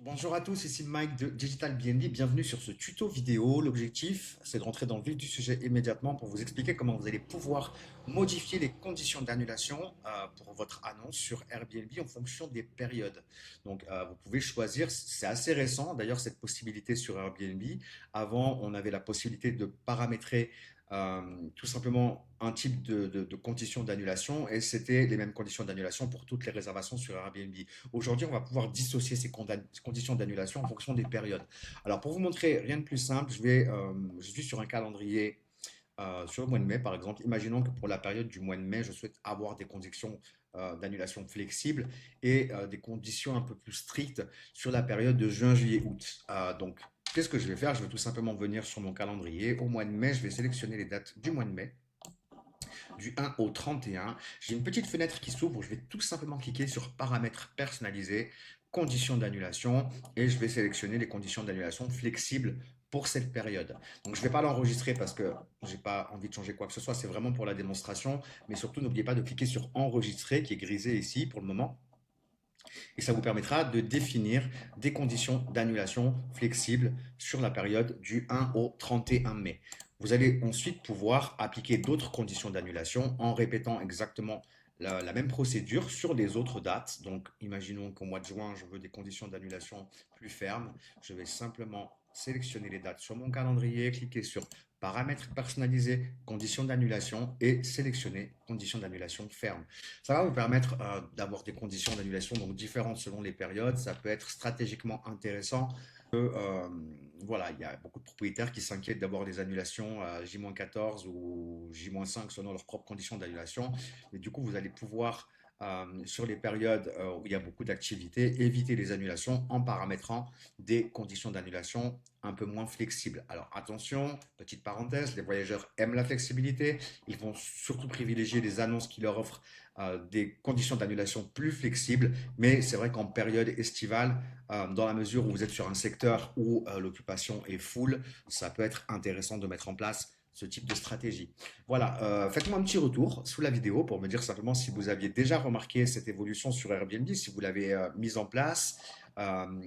Bonjour à tous, ici Mike de Digital BNB. Bienvenue sur ce tuto vidéo. L'objectif, c'est de rentrer dans le vif du sujet immédiatement pour vous expliquer comment vous allez pouvoir modifier les conditions d'annulation pour votre annonce sur Airbnb en fonction des périodes. Donc, vous pouvez choisir, c'est assez récent d'ailleurs cette possibilité sur Airbnb. Avant, on avait la possibilité de paramétrer euh, tout simplement un type de conditions d'annulation et c'était les mêmes conditions d'annulation pour toutes les réservations sur Airbnb. Aujourd'hui, on va pouvoir dissocier ces conditions d'annulation en fonction des périodes. Alors, pour vous montrer rien de plus simple, je suis sur un calendrier sur le mois de mai, par exemple. Imaginons que pour la période du mois de mai, je souhaite avoir des conditions d'annulation flexibles et des conditions un peu plus strictes sur la période de juin, juillet, août. Donc, qu'est-ce que je vais faire? Je vais tout simplement venir sur mon calendrier. Au mois de mai, je vais sélectionner les dates du mois de mai du 1 au 31. J'ai une petite fenêtre qui s'ouvre. Je vais tout simplement cliquer sur paramètres personnalisés, conditions d'annulation et je vais sélectionner les conditions d'annulation flexibles pour cette période. Donc je ne vais pas l'enregistrer parce que je n'ai pas envie de changer quoi que ce soit. C'est vraiment pour la démonstration. Mais surtout, n'oubliez pas de cliquer sur enregistrer qui est grisé ici pour le moment. Et ça vous permettra de définir des conditions d'annulation flexibles sur la période du 1 au 31 mai. Vous allez ensuite pouvoir appliquer d'autres conditions d'annulation en répétant exactement la même procédure sur les autres dates. Donc, imaginons qu'au mois de juin, je veux des conditions d'annulation plus fermes. Je vais simplement sélectionner les dates sur mon calendrier, cliquer sur paramètres personnalisés, conditions d'annulation et sélectionner conditions d'annulation fermes. Ça va vous permettre d'avoir des conditions d'annulation donc différentes selon les périodes. Ça peut être stratégiquement intéressant. Voilà, il y a beaucoup de propriétaires qui s'inquiètent d'avoir des annulations à J-14 ou J-5 selon leurs propres conditions d'annulation. Et du coup, vous allez pouvoir, sur les périodes où il y a beaucoup d'activité, éviter les annulations en paramétrant des conditions d'annulation un peu moins flexibles. Alors attention, petite parenthèse, les voyageurs aiment la flexibilité. Ils vont surtout privilégier les annonces qui leur offrent des conditions d'annulation plus flexibles. Mais c'est vrai qu'en période estivale, dans la mesure où vous êtes sur un secteur où l'occupation est full, ça peut être intéressant de mettre en place ce type de stratégie. Voilà, faites-moi un petit retour sous la vidéo pour me dire simplement si vous aviez déjà remarqué cette évolution sur Airbnb, si vous l'avez mise en place.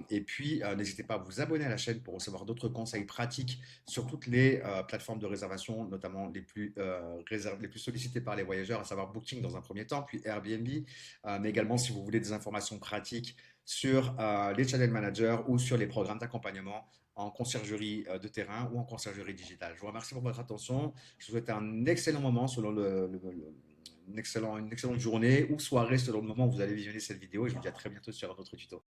Et puis, n'hésitez pas à vous abonner à la chaîne pour recevoir d'autres conseils pratiques sur toutes les plateformes de réservation, notamment les plus sollicitées par les voyageurs, à savoir Booking dans un premier temps, puis Airbnb. Mais également, si vous voulez des informations pratiques sur les channel managers ou sur les programmes d'accompagnement en conciergerie de terrain ou en conciergerie digitale. Je vous remercie pour votre attention. Je vous souhaite un excellent moment selon une excellente journée ou soirée selon le moment où vous allez visionner cette vidéo et je vous dis à très bientôt sur un autre tuto.